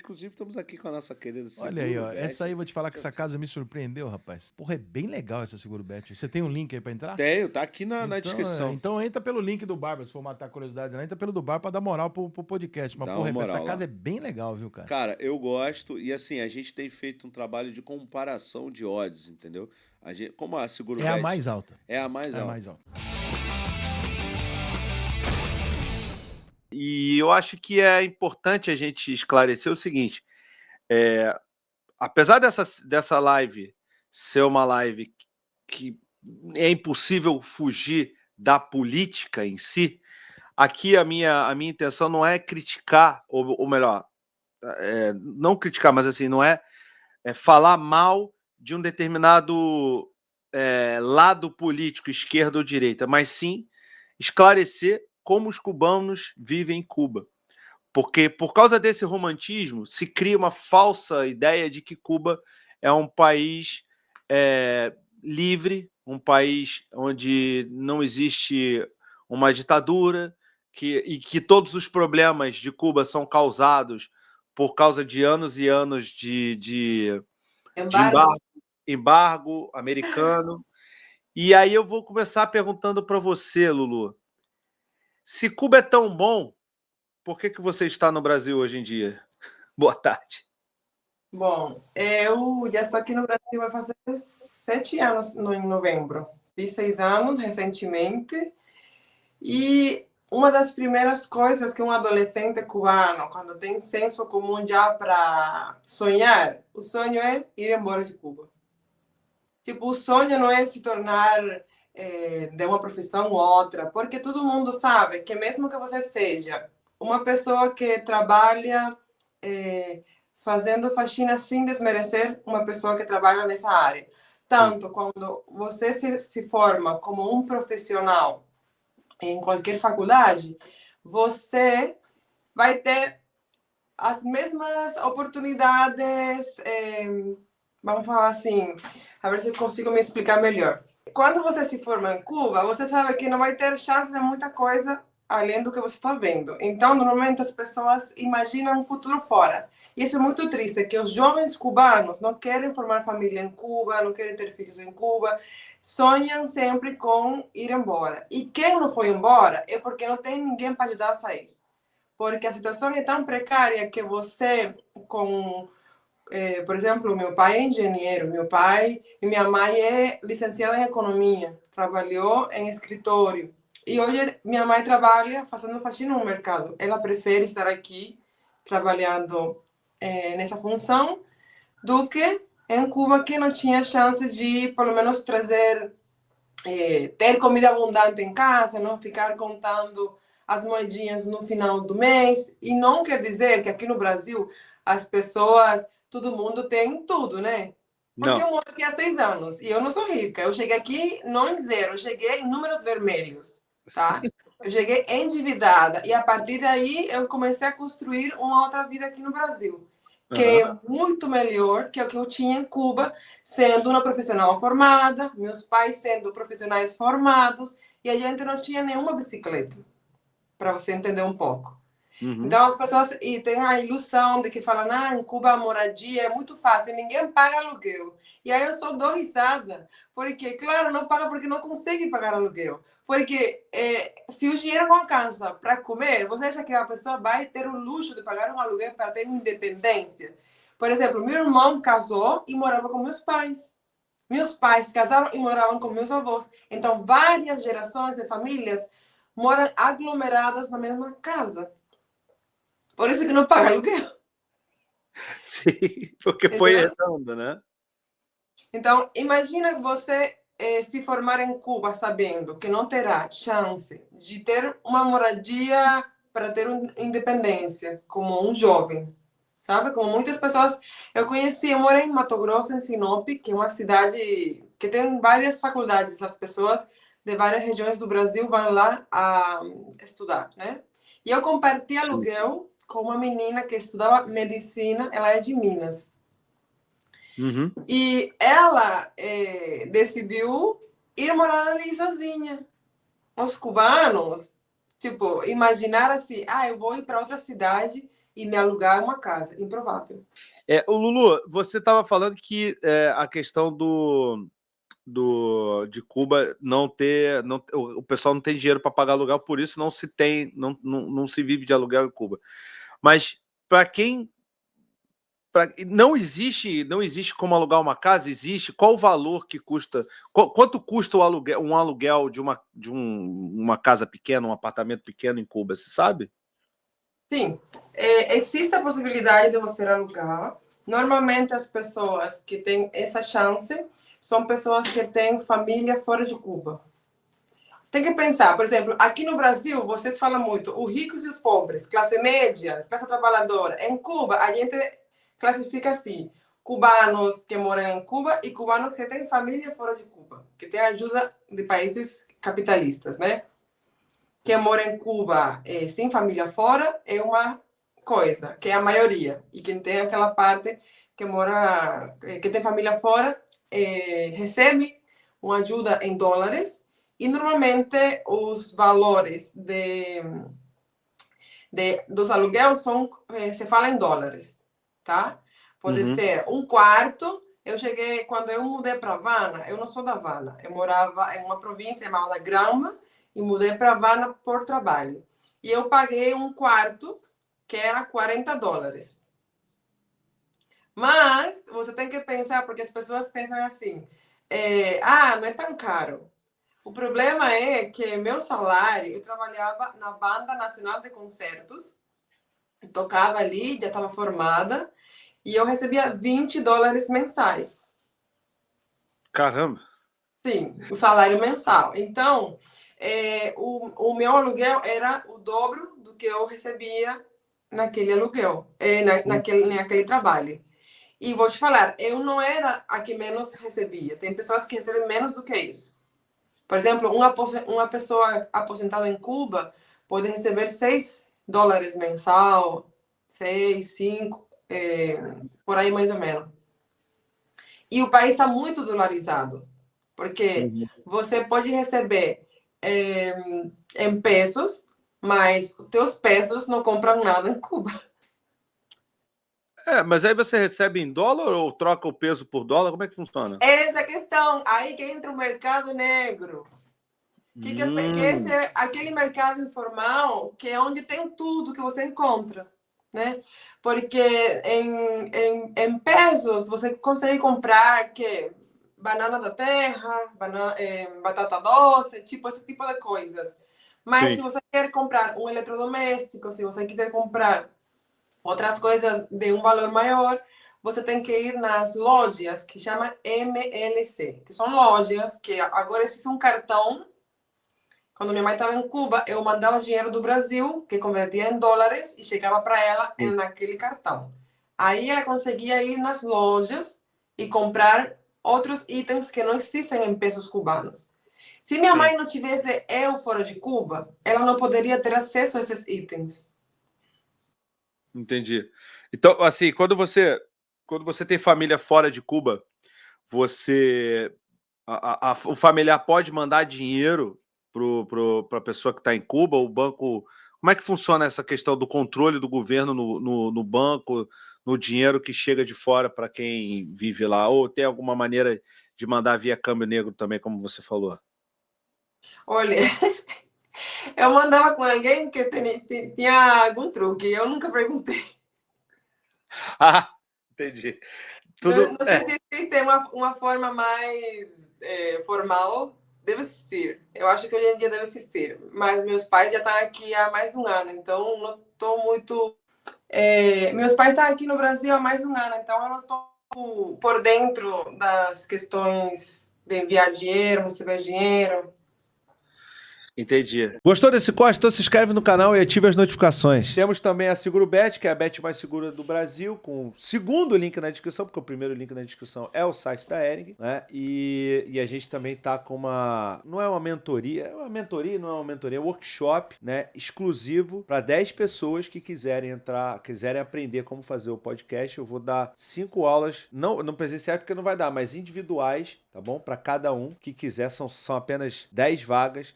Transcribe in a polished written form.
inclusive estamos aqui com a nossa querida Olha aí, ó. Seguro Bet. Essa aí eu vou te falar que essa casa me surpreendeu, rapaz. Porra, é bem legal essa Seguro Bet. Você tem um link aí pra entrar? Tenho, tá aqui na descrição. Então entra pelo link do Barba, se for matar a curiosidade, entra pelo do Barba pra dar moral pro podcast. Mas, Dá porra, uma moral essa lá. casa é bem legal, viu, cara? Cara, eu gosto, e assim, a gente tem feito um trabalho de comparação de odds, entendeu? Como a Seguro É Bet a mais alta. é a mais É a alta. mais alta. E eu acho que é importante a gente esclarecer o seguinte: apesar dessa live ser uma live que é impossível fugir da política em si, aqui a minha intenção não é criticar, ou melhor, não criticar, mas assim, não é falar mal de um determinado lado político, esquerda ou direita, mas sim esclarecer como os cubanos vivem em Cuba. Porque, por causa desse romantismo, se cria uma falsa ideia de que Cuba é um país livre, um país onde não existe uma ditadura, e que todos os problemas de Cuba são causados por causa de anos e anos de embargo americano. E aí eu vou começar perguntando para você, Lulu. Se Cuba é tão bom, por que você está no Brasil hoje em dia? Boa tarde. Bom, eu já estou aqui no Brasil vai fazer 7 anos em novembro. Fiz 6 anos recentemente. E uma das primeiras coisas que um adolescente cubano, quando tem senso comum já para sonhar, o sonho é ir embora de Cuba. Tipo, o sonho não é se tornar de uma profissão ou outra, porque todo mundo sabe que mesmo que você seja uma pessoa que trabalha fazendo faxina sem desmerecer uma pessoa que trabalha nessa área. Tanto quando você se forma como um profissional em qualquer faculdade, você vai ter as mesmas oportunidades, vamos falar assim, a ver se eu consigo me explicar melhor. Quando você se forma em Cuba, você sabe que não vai ter chance de muita coisa além do que você está vendo. Então, normalmente as pessoas imaginam um futuro fora. E isso é muito triste, que os jovens cubanos não querem formar família em Cuba, não querem ter filhos em Cuba, sonham sempre com ir embora. E quem não foi embora é porque não tem ninguém para ajudar a sair. Porque a situação é tão precária que você, por exemplo, meu pai é engenheiro, meu pai e minha mãe é licenciada em economia, trabalhou em escritório. E hoje minha mãe trabalha fazendo faxina no mercado. Ela prefere estar aqui trabalhando nessa função do que em Cuba, que não tinha chances de, pelo menos, ter comida abundante em casa, não ficar contando as moedinhas no final do mês. E não quer dizer que aqui no Brasil as pessoas, todo mundo tem tudo, né? Porque eu moro aqui há 6 anos e eu não sou rica. Eu cheguei aqui não em zero, eu cheguei em números vermelhos, tá? Eu cheguei endividada e a partir daí eu comecei a construir uma outra vida aqui no Brasil, que é muito melhor que o que eu tinha em Cuba, sendo uma profissional formada, meus pais sendo profissionais formados, e a gente não tinha nenhuma bicicleta, para você entender um pouco. Então as pessoas têm a ilusão de que falam, em Cuba a moradia é muito fácil, ninguém paga aluguel. E aí eu só dou risada, porque, claro, não paga porque não consegue pagar aluguel. Porque se o dinheiro não alcança para comer, você acha que a pessoa vai ter o luxo de pagar um aluguel para ter independência? Por exemplo, meu irmão casou e morava com meus pais. Meus pais casaram e moravam com meus avós. Então, várias gerações de famílias moram aglomeradas na mesma casa. Por isso que não paga aluguel. Sim, porque foi herdando, né? Então, imagina você se formar em Cuba sabendo que não terá chance de ter uma moradia para ter independência, como um jovem, sabe? Como muitas pessoas... Eu morei em Mato Grosso, em Sinop, que é uma cidade que tem várias faculdades. As pessoas de várias regiões do Brasil vão lá a estudar, né? E eu compartilhei aluguel com uma menina que estudava medicina, ela é de Minas. E ela decidiu ir morar ali sozinha. Os cubanos, tipo, imaginar assim, eu vou ir para outra cidade e me alugar uma casa. Improvável. O Lulu, você estava falando que a questão de Cuba o pessoal não tem dinheiro para pagar aluguel, por isso não se vive de aluguel em Cuba. Mas para quem não existe como alugar uma casa? Existe? Qual o valor que custa? Quanto custa um aluguel de uma casa pequena, um apartamento pequeno em Cuba? Você sabe? Sim, existe a possibilidade de você alugar. Normalmente as pessoas que têm essa chance são pessoas que têm família fora de Cuba. Tem que pensar, por exemplo, aqui no Brasil, vocês falam muito, os ricos e os pobres, classe média, classe trabalhadora. Em Cuba, a gente classifica assim, cubanos que moram em Cuba e cubanos que têm família fora de Cuba, que têm ajuda de países capitalistas, né? Quem mora em Cuba sem família fora é uma coisa, que é a maioria. E quem tem aquela parte que tem família fora, recebe uma ajuda em dólares. E normalmente os valores dos aluguéis se fala em dólares, tá? Pode ser um quarto. Quando eu mudei para Havana, eu não sou da Havana, eu morava em uma província chamada Granma, e mudei para Havana por trabalho. E eu paguei um quarto que era $40. Mas você tem que pensar, porque as pessoas pensam assim, não é tão caro. O problema é que meu salário, eu trabalhava na Banda Nacional de Concertos, tocava ali, já estava formada, e eu recebia $20 mensais. Caramba! Sim, o salário mensal. Então, o meu aluguel era o dobro do que eu recebia naquele aluguel, naquele trabalho. E vou te falar, eu não era a que menos recebia. Tem pessoas que recebem menos do que isso. Por exemplo, uma pessoa aposentada em Cuba pode receber $6 mensal, 6, 5, por aí mais ou menos. E o país está muito dolarizado, porque você pode receber em pesos, mas os teus pesos não compram nada em Cuba. Mas aí você recebe em dólar ou troca o peso por dólar? Como é que funciona? Essa é a questão. Aí que entra o mercado negro. Que esse é aquele mercado informal que é onde tem tudo que você encontra, né? Porque em pesos você consegue comprar banana da terra, batata doce, esse tipo de coisas. Mas se você quer comprar um eletrodoméstico, se você quiser comprar outras coisas de um valor maior, você tem que ir nas lojas que chama MLC, que são lojas que agora existe um cartão. Quando minha mãe estava em Cuba, eu mandava dinheiro do Brasil, que convertia em dólares, e chegava para ela naquele cartão. Aí ela conseguia ir nas lojas e comprar outros itens que não existem em pesos cubanos. Se minha mãe não tivesse eu fora de Cuba, ela não poderia ter acesso a esses itens. Entendi. Então, assim, quando você tem família fora de Cuba, o familiar pode mandar dinheiro para a pessoa que está em Cuba, o banco... Como é que funciona essa questão do controle do governo no banco, no dinheiro que chega de fora para quem vive lá? Ou tem alguma maneira de mandar via câmbio negro também, como você falou? Olha, eu mandava com alguém que tinha algum truque, eu nunca perguntei. Entendi. Não sei se existe uma forma mais formal. Deve existir. Eu acho que hoje em dia deve existir. Mas meus pais já estão aqui há mais de um ano, então não estou muito... meus pais estão aqui no Brasil há mais de um ano, então eu não estou por dentro das questões de enviar dinheiro, receber dinheiro. Entendi. Gostou desse corte? Então se inscreve no canal e ative as notificações. Temos também a SeguroBet, que é a bet mais segura do Brasil, com o segundo link na descrição, porque o primeiro link na descrição é o site da Hering, né? E a gente também tá com não é uma mentoria, é uma mentoria, é um workshop, né? Exclusivo para 10 pessoas que quiserem aprender como fazer o podcast. Eu vou dar 5 aulas, não presenciais porque não vai dar, mas individuais, tá bom? Para cada um que quiser, são apenas 10 vagas.